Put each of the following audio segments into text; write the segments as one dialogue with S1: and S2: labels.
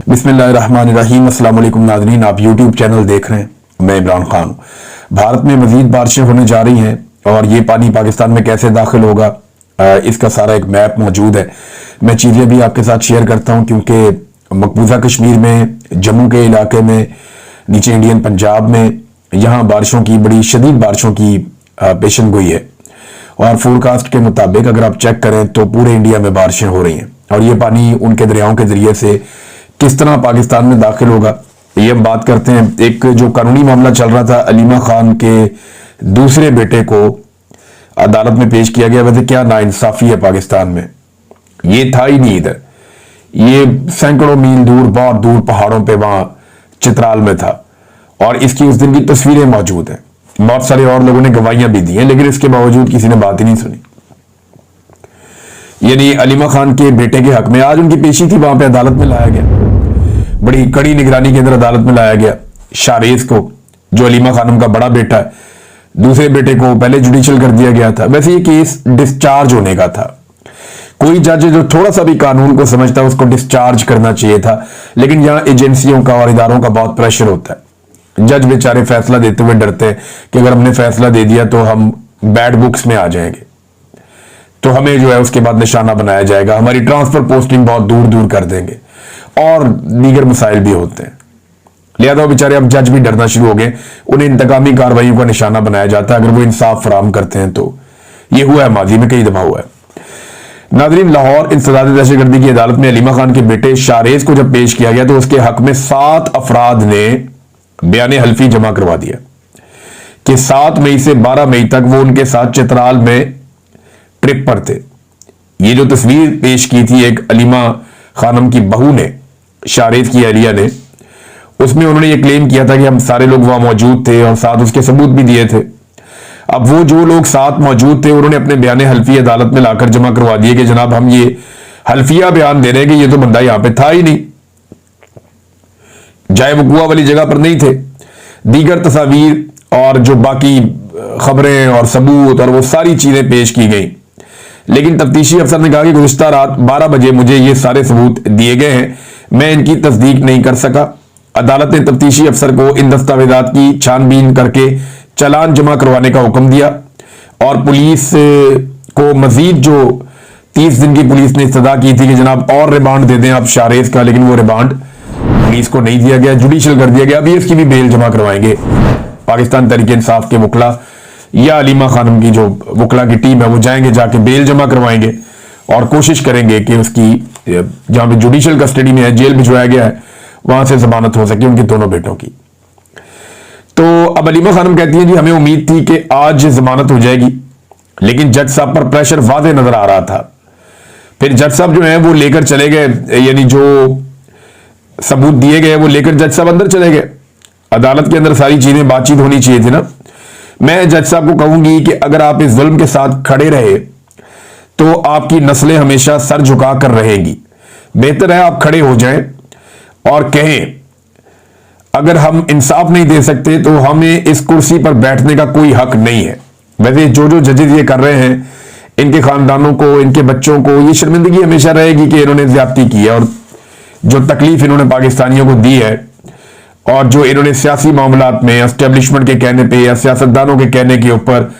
S1: बिस्मिल्लाहिर्रहमानिर्रहीम। अस्सलाम वालेकुम नाज़रीन, आप यूट्यूब चैनल देख रहे हैं, मैं इमरान खान हूँ। भारत में मजीद बारिशें होने जा रही हैं और ये पानी पाकिस्तान में कैसे दाखिल होगा, इसका सारा एक मैप मौजूद है। मैं चीज़ें भी आपके साथ शेयर करता हूँ क्योंकि मकबूजा कश्मीर में, जम्मू के इलाके में, नीचे इंडियन पंजाब में, यहाँ बारिशों की, बड़ी शदीद बारिशों की पेशन गोई है। और फोरकास्ट के मुताबिक अगर आप चेक करें तो पूरे इंडिया में बारिशें हो रही हैं और ये पानी उनके दरियाओं के जरिए से किस तरह पाकिस्तान में दाखिल होगा, ये हम बात करते हैं। एक जो कानूनी मामला चल रहा था, अलीमा खान के दूसरे बेटे को अदालत में पेश किया गया। वैसे क्या नाइंसाफी है पाकिस्तान में, ये था ही नहीं इधर, ये सैकड़ों मील दूर, बहुत दूर पहाड़ों पे वहां चित्राल में था और इसकी उस दिन की तस्वीरें मौजूद हैं। बहुत सारे और लोगों ने गवाहियां भी दी हैं, लेकिन इसके बावजूद किसी ने बात ही नहीं सुनी। यानी अलीमा खान के बेटे के हक में आज उनकी पेशी थी, वहां पे अदालत में लाया गया, बड़ी कड़ी निगरानी के अंदर अदालत में लाया गया। शारेज को, जो अलीमा खानम का बड़ा बेटा है, दूसरे बेटे को पहले जुडिशियल कर दिया गया था। वैसे ये केस डिस्चार्ज होने का था, कोई जज जो थोड़ा सा भी कानून को समझता है उसको डिस्चार्ज करना चाहिए था, लेकिन यहां एजेंसियों का और इदारों का बहुत प्रेशर होता है। जज बेचारे फैसला देते हुए डरते हैं कि अगर हमने फैसला दे दिया तो हम बैड बुक्स में आ जाएंगे, तो हमें जो है उसके बाद निशाना बनाया जाएगा, हमारी ट्रांसफर पोस्टिंग बहुत दूर दूर कर देंगे और दीगर मसाइल भी होते हैं। लिहाजा बेचारे अब जज भी डरना शुरू हो गए, उन्हें इंतकामी कार्रवाइयों का निशाना बनाया जाता है अगर वो इंसाफ फराहम करते हैं। तो ये हुआ है, माजी में कई दफा हुआ है। नाज़रीन, लाहौर इंसदाद दहशतगर्दी की अदालत में अलीमा खान के बेटे शारेज को जब पेश किया गया तो उसके हक में 7 अफराद ने बयान हल्फी जमा करवा दिया कि 7 मई से 12 मई तक वो उनके साथ चित्राल में ट्रिप पर थे। ये जो तस्वीर पेश की थी एक अलीमा खानम की बहू ने, शारेज की अहलिया ने, उसमें उन्होंने ये क्लेम किया था कि हम सारे लोग वहां मौजूद थे और साथ उसके सबूत भी दिए थे। अब वो जो लोग साथ मौजूद थे उन्होंने अपने बयान हल्फी अदालत में लाकर जमा करवा दिए कि जनाब हम ये हल्फिया बयान दे रहे हैं कि ये तो बंदा यहां पे था ही नहीं, जाए वकुआ वाली जगह पर नहीं थे। दीगर तस्वीर और जो बाकी खबरें और सबूत और वो सारी चीजें पेश की गई, लेकिन तफ्तीशी अफसर ने कहा कि गुज़िश्ता रात 12 बजे मुझे ये सारे सबूत दिए गए हैं, मैं इनकी तस्दीक नहीं कर सका। अदालत ने तफ्तीशी अफसर को इन दस्तावेजात की छानबीन करके चालान जमा करवाने का हुक्म दिया और पुलिस को मजीद जो 30 दिन की पुलिस ने इस्तदा की थी कि जनाब और रिमांड दे दें आप शारेज का, लेकिन वो रिमांड पुलिस को नहीं दिया गया, जुडिशियल कर दिया गया। अभी इसकी भी बेल जमा करवाएंगे पाकिस्तान तहरीक इंसाफ के वकला या अलीमा खानम की जो वकला की टीम है, वो जाएंगे, जाके बेल जमा करवाएंगे और कोशिश करेंगे कि उसकी जहां पे जुडिशियल कस्टडी में है, जेल भिजवाया गया है, वहां से जमानत हो सके उनके दोनों बेटों की। तो अब अलीमा खानम कहती है जी हमें उम्मीद थी कि आज जमानत हो जाएगी, लेकिन जज साहब पर प्रेशर वाज़ेह नजर आ रहा था। फिर जज साहब जो है वो लेकर चले गए, यानी जो सबूत दिए गए वो लेकर जज साहब अंदर चले गए। अदालत के अंदर सारी चीजें बातचीत होनी चाहिए थी ना। मैं जज साहब को कहूंगी कि अगर आप इस जुल्म के साथ खड़े रहे तो आपकी नस्लें हमेशा सर झुका कर रहेंगी। बेहतर है आप खड़े हो जाएं और कहें अगर हम इंसाफ नहीं दे सकते तो हमें इस कुर्सी पर बैठने का कोई हक नहीं है। वैसे जो जो जजेस ये कर रहे हैं, इनके खानदानों को, इनके बच्चों को ये शर्मिंदगी हमेशा रहेगी कि इन्होंने ज्यादती की है और जो तकलीफ इन्होंने पाकिस्तानियों को दी है और जो इन्होंने सियासी मामलात में एस्टेब्लिशमेंट के कहने पे या सियासतदानों के कहने के ऊपर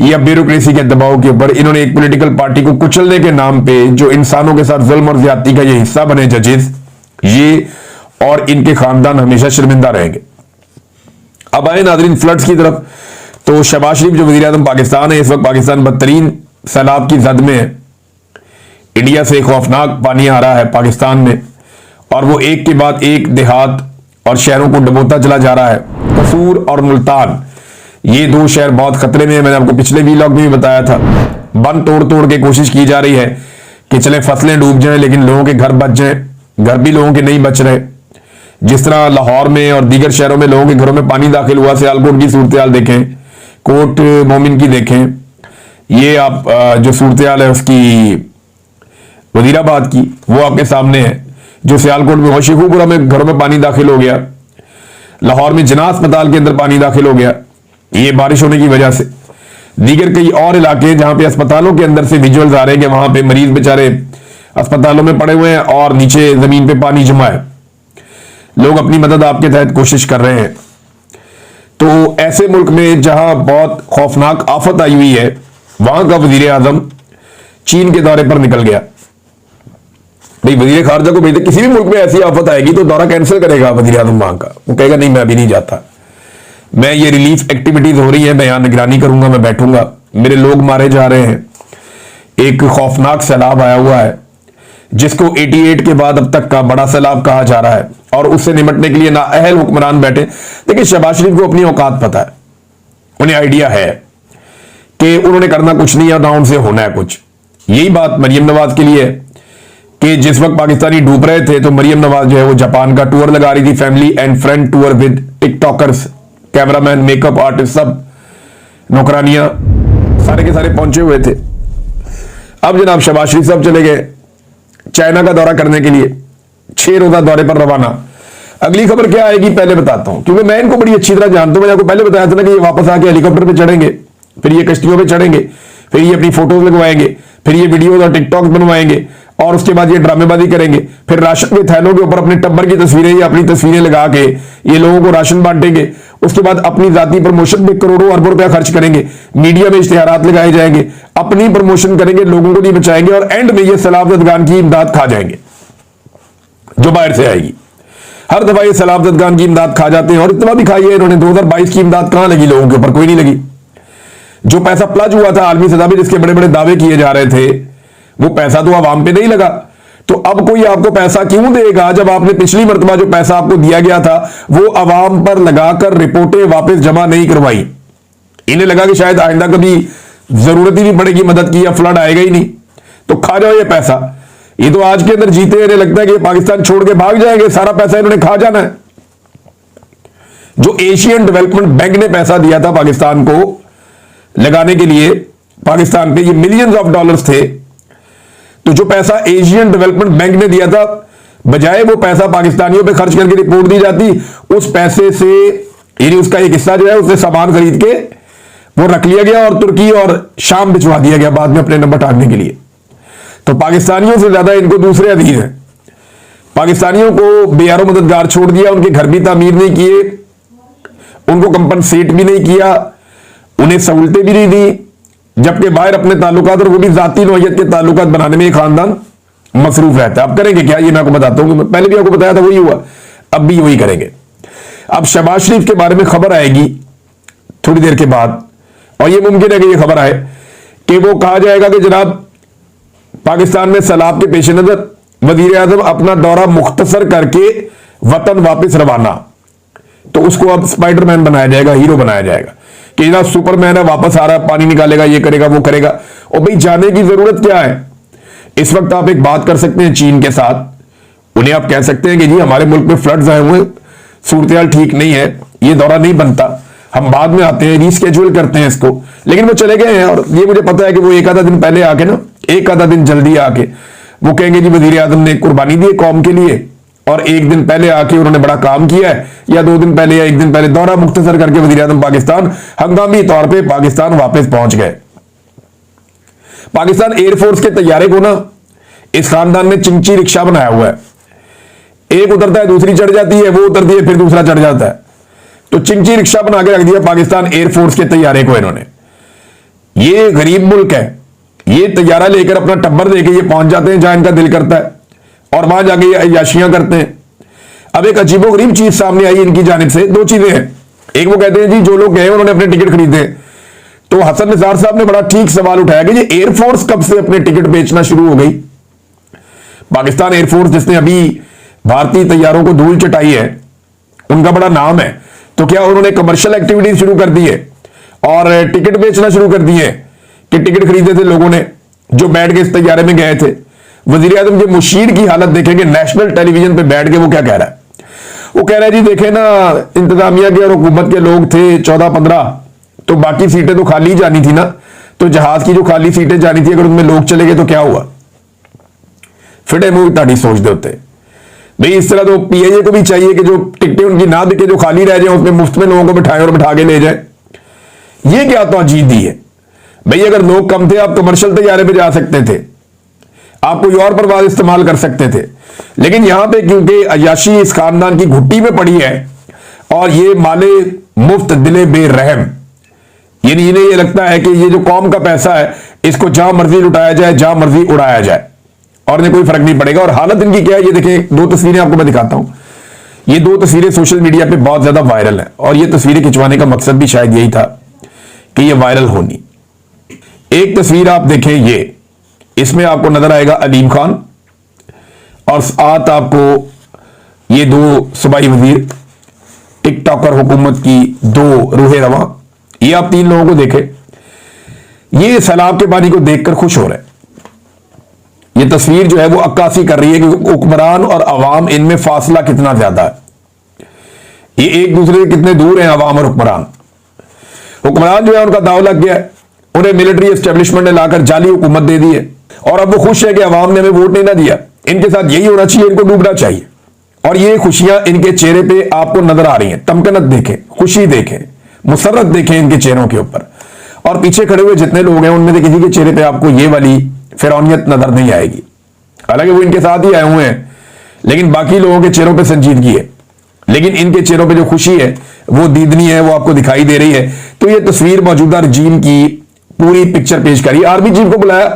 S1: या ब्यूरोक्रेसी के दबाव के ऊपर इन्होंने एक पॉलिटिकल पार्टी को कुचलने के नाम पे जो इंसानों के साथ जुल्म और ज्यादती का ये हिस्सा बने जजेस, ये और इनके खानदान हमेशा शर्मिंदा रहेंगे। अब आए नाज़रीन फ्लड्स की तरफ। तो शहबाज शरीफ जो वज़ीर आज़म पाकिस्तान है, इस वक्त पाकिस्तान बदतरीन सैलाब की जद में है। इंडिया से खौफनाक पानी आ रहा है पाकिस्तान में और वो एक के बाद एक देहात और शहरों को डुबोता चला जा रहा है। कसूर और मुल्तान, ये 2 शहर बहुत खतरे में है। मैंने आपको पिछले वीलॉग में भी बताया था, बंद तोड़ तोड़ के कोशिश की जा रही है कि चले फसलें डूब जाएं लेकिन लोगों के घर बच जाएं। घर भी लोगों के नहीं बच रहे। जिस तरह लाहौर में और दीगर शहरों में लोगों के घरों में पानी दाखिल हुआ, सियालकोट की सूरत हाल देखें, कोट मोमिन की देखें, ये आप जो सूरत हाल है उसकी वजीराबाद की, वो आपके सामने है। जो सियालकोट में होशिकुपुरा में घरों में पानी दाखिल हो गया, लाहौर में जिन्ना अस्पताल के अंदर पानी दाखिल हो गया, ये बारिश होने की वजह से। दीगर कई और इलाके जहां पे अस्पतालों के अंदर से विजुअल्स आ रहे हैं कि वहां पे मरीज बेचारे अस्पतालों में पड़े हुए हैं और नीचे जमीन पे पानी जमा है। लोग अपनी मदद आपके तहत कोशिश कर रहे हैं। तो ऐसे मुल्क में जहां बहुत खौफनाक आफत आई हुई है, वहां का वजीर आजम चीन के दौरे पर निकल गया। भाई वजीर खारजा को भेजते, किसी भी मुल्क में ऐसी आफत आएगी तो दौरा कैंसिल करेगा वजीर आजम वहां का। वो कहेगा नहीं मैं अभी नहीं जाता, मैं ये रिलीफ एक्टिविटीज हो रही है, मैं यहां निगरानी करूंगा, मैं बैठूंगा, मेरे लोग मारे जा रहे हैं। एक खौफनाक सैलाब आया हुआ है जिसको 88 के बाद अब तक का बड़ा सैलाब कहा जा रहा है, और उससे निपटने के लिए नाअहल हुक्मरान बैठे। देखिए शहबाज शरीफ को अपनी औकात पता है, उन्हें आइडिया है कि उन्होंने करना कुछ नहीं है ना उनसे होना है कुछ। यही बात मरियम नवाज के लिए है कि जिस वक्त पाकिस्तानी डूब रहे थे तो मरियम नवाज जो है वो जापान का टूर लगा रही थी, family and friend tour with TikTokers, cameraman, makeup artist, सब नौकरानियां सारे के सारे पहुंचे हुए थे। अब जनाब शहबाज शरीफ साहब चले गए चाइना का दौरा करने के लिए, 6 रोजा दौरे पर रवाना। अगली खबर क्या आएगी पहले बताता हूं, क्योंकि मैं इनको बड़ी अच्छी तरह जानता हूं। मैंने आपको पहले बताया था ना कि ये वापस आके हेलीकॉप्टर पे चढ़ेंगे, फिर ये कश्तियों पे चढ़ेंगे, फिर ये अपनी फोटोज लगवाएंगे, फिर ये वीडियोज और टिकटॉक बनवाएंगे, और उसके बाद ये ड्रामेबाजी करेंगे, फिर राशन के थैलों के ऊपर अपने टब्बर की तस्वीरें या अपनी तस्वीरें लगा के ये लोगों को राशन बांटेंगे। उसके बाद अपनी जाती प्रमोशन में करोड़ों अरबों रुपया खर्च करेंगे, मीडिया में इश्तिहारात लगाए जाएंगे, अपनी प्रमोशन करेंगे, लोगों को नहीं बचाएंगे, और एंड में ये सैलाब-जदगान की इमदाद खा जाएंगे जो बाहर से आएगी। हर दफा ये सैलाब-जदगान की इमदाद खा जाते हैं, और इतना भी खाई है इन्होंने। 2022 की इमदाद कहां लगी लोगों के ऊपर? कोई नहीं लगी। जो पैसा प्लज हुआ था आलमी सतह पे, जिसके बड़े बड़े दावे किए जा रहे थे, वो पैसा तो आवाम पे नहीं लगा। तो अब कोई आपको पैसा क्यों देगा जब आपने पिछली मर्तबा जो पैसा आपको दिया गया था वो अवाम पर लगाकर रिपोर्टें वापस जमा नहीं करवाई? इन्हें लगा कि शायद आइंदा कभी जरूरत ही नहीं पड़ेगी मदद की, या फ्लड आएगा ही नहीं, तो खा जाओ ये पैसा। ये तो आज के अंदर जीते, इन्हें लगता है कि पाकिस्तान छोड़ के भाग जाएंगे, सारा पैसा इन्होंने खा जाना है। जो एशियन डेवलपमेंट बैंक ने पैसा दिया था पाकिस्तान को लगाने के लिए, पाकिस्तान पे ये मिलियंस ऑफ डॉलर्स थे, तो जो पैसा एशियन डेवलपमेंट बैंक ने दिया था, बजाय वो पैसा पाकिस्तानियों पे खर्च करके रिपोर्ट दी जाती, उस पैसे से यानी उसका एक हिस्सा जो है उससे सामान खरीद के वो रख लिया गया और तुर्की और शाम भिजवा दिया गया बाद में अपने नंबर टांगने के लिए। तो पाकिस्तानियों से ज्यादा इनको दूसरे अधीन है। पाकिस्तानियों को बेयारो मददगार छोड़ दिया, उनके घर भी तामीर नहीं किए, उनको कंपनसेट भी नहीं किया, उन्हें सहूलतें भी नहीं दी, जबकि बाहर अपने ताल्लुकात और वो भी जाती नौयत के ताल्लुकात बनाने में खानदान मसरूफ रहता है। अब करेंगे क्या ये मैं आपको बताता हूं, पहले भी आपको बताया था वही हुआ, अब भी वही करेंगे। अब शहबाज शरीफ के बारे में खबर आएगी थोड़ी देर के बाद, और ये मुमकिन है कि ये खबर आए कि वो कहा जाएगा कि जनाब पाकिस्तान में सैलाब के पेश नजर वजीर आजम अपना दौरा मुख्तसर करके वतन वापस रवाना। तो उसको अब स्पाइडरमैन बनाया जाएगा, हीरो बनाया जाएगा कि जनाब सुपरमैन है, वापस आ रहा है, पानी निकालेगा, ये करेगा, वो करेगा। और भाई जाने की जरूरत क्या है? इस वक्त आप एक बात कर सकते हैं चीन के साथ, उन्हें आप कह सकते हैं कि जी हमारे मुल्क में फ्लड्स आए हुए, सूरत ठीक नहीं है, ये दौरा नहीं बनता, हम बाद में आते हैं, रीस्केड्यूल करते हैं इसको। लेकिन वो चले गए हैं, और ये मुझे पता है कि वो एक आधा दिन पहले आके ना, एक आधा दिन जल्दी आके वो कहेंगे जी वजीर आजम ने कुर्बानी दी कौम के लिए, और एक दिन पहले आके उन्होंने बड़ा काम किया है, या 2 दिन पहले या 1 दिन पहले दौरा मुख्तसर करके वजीर आजम पाकिस्तान हंगामी तौर पे पाकिस्तान वापस पहुंच गए। पाकिस्तान एयरफोर्स के तैयारे को ना इस खानदान ने चिंची रिक्शा बनाया हुआ है, एक उतरता है दूसरी चढ़ जाती है, वो उतरती है फिर दूसरा चढ़ जाता है, तो चिंची रिक्शा बना के रख दिया पाकिस्तान एयरफोर्स के तैयारे को इन्होंने। ये गरीब मुल्क है, ये तैयारा लेकर अपना टब्बर लेके ये पहुंच जाते हैं जहां इनका दिल करता है, और वहां जाके ये अय्याशियां करते हैं। अब एक अजीबोगरीब चीज सामने आई इनकी जानिब से, 2 चीजें हैं। एक वो कहते हैं जी जो लोग गए उन्होंने अपने टिकट खरीदे, तो हसन निसार साहब ने बड़ा ठीक सवाल उठाया कि ये एयरफोर्स कब से अपने टिकट बेचना शुरू हो गई? पाकिस्तान एयरफोर्स जिसने अभी भारतीय तैयारों को धूल चटाई है, उनका बड़ा नाम है, तो क्या उन्होंने कमर्शियल एक्टिविटीज शुरू कर दी है और टिकट बेचना शुरू कर दिए कि टिकट खरीदे थे लोगों ने जो बैठ के इस तैयारे में गए थे? वजीर आजम के मुशीर की हालत देखेंगे, नेशनल टेलीविजन पे बैठ के वो क्या कह रहा है? वो कह रहा है जी देखे ना, इंतजामिया के और हुकूमत के लोग थे 14-15, तो बाकी सीटें तो खाली जानी थी ना, तो जहाज की जो खाली सीटें जानी थी अगर उनमें लोग चले गए तो क्या हुआ? फिटे मुंह ताड़ी सोच दे होते भाई। इस तरह तो पीआईए को भी चाहिए कि जो टिकटें उनकी ना बिके, जो खाली रह जाए, उसमें मुफ्त में लोगों को बिठाएं और बिठा के ले जाए। ये क्या तो अजीब दी है भाई? अगर लोग कम थे आप कमर्शियल तैयारे पे जा सकते थे, आप कोई और परवाज इस्तेमाल कर सकते थे, लेकिन यहां पे क्योंकि अय्याशी इस खानदान की घुट्टी में पड़ी है और ये माले मुफ्त दिले बेरहम, यानी इन्हें ये लगता है कि ये जो कौम का पैसा है इसको जहां मर्जी लुटाया जाए, जहां मर्जी उड़ाया जाए और इन्हें कोई फर्क नहीं पड़ेगा। और हालत इनकी क्या है ये देखें, दो तस्वीरें आपको मैं दिखाता हूं। ये दो तस्वीरें सोशल मीडिया पे बहुत ज्यादा वायरल हैं और ये तस्वीरें खिंचवाने का मकसद भी शायद यही था कि ये वायरल होनी। एक तस्वीर आप देखें, ये इसमें आपको नजर आएगा अलीम खान और साथ आपको ये दो सूबाई वजीर, टिकटॉकर हुकूमत की दो रूहे रवां, ये आप तीन लोगों को देखें। ये सैलाब के पानी को देखकर खुश हो रहे हैं। ये तस्वीर जो है वो अक्कासी कर रही है कि हुक्मरान और अवाम इनमें फासला कितना ज्यादा है, ये एक दूसरे से कितने दूर हैं अवाम और हुक्मरान। हुक्मरान जो है उनका दाव लग गया है, उन्हें मिलिट्री एस्टेब्लिशमेंट ने लाकर जाली हुकूमत दे दी है और अब वो खुश है कि अवाम ने हमें वोट नहीं ना दिया। इनके साथ यही होना चाहिए, इनको डूबना चाहिए। और ये खुशियां इनके चेहरे पे आपको नजर आ रही हैं। तमकनत देखें, खुशी देखें, मुसर्रत देखें इनके चेहरों के ऊपर। और पीछे खड़े हुए जितने लोग हैं उनमें से किसी के चेहरे पे आपको ये वाली फिरौनियत नजर नहीं आएगी। हालांकि वो इनके साथ ही आए हुए हैं, लेकिन बाकी लोगों के चेहरों पे संजीदगी है, लेकिन इनके चेहरों पे जो खुशी है वो दीदनी है, वो आपको दिखाई दे रही है। तो ये तस्वीर मौजूदा रजीम की पूरी पिक्चर पेश करी। आर्मी चीफ को बुलाया,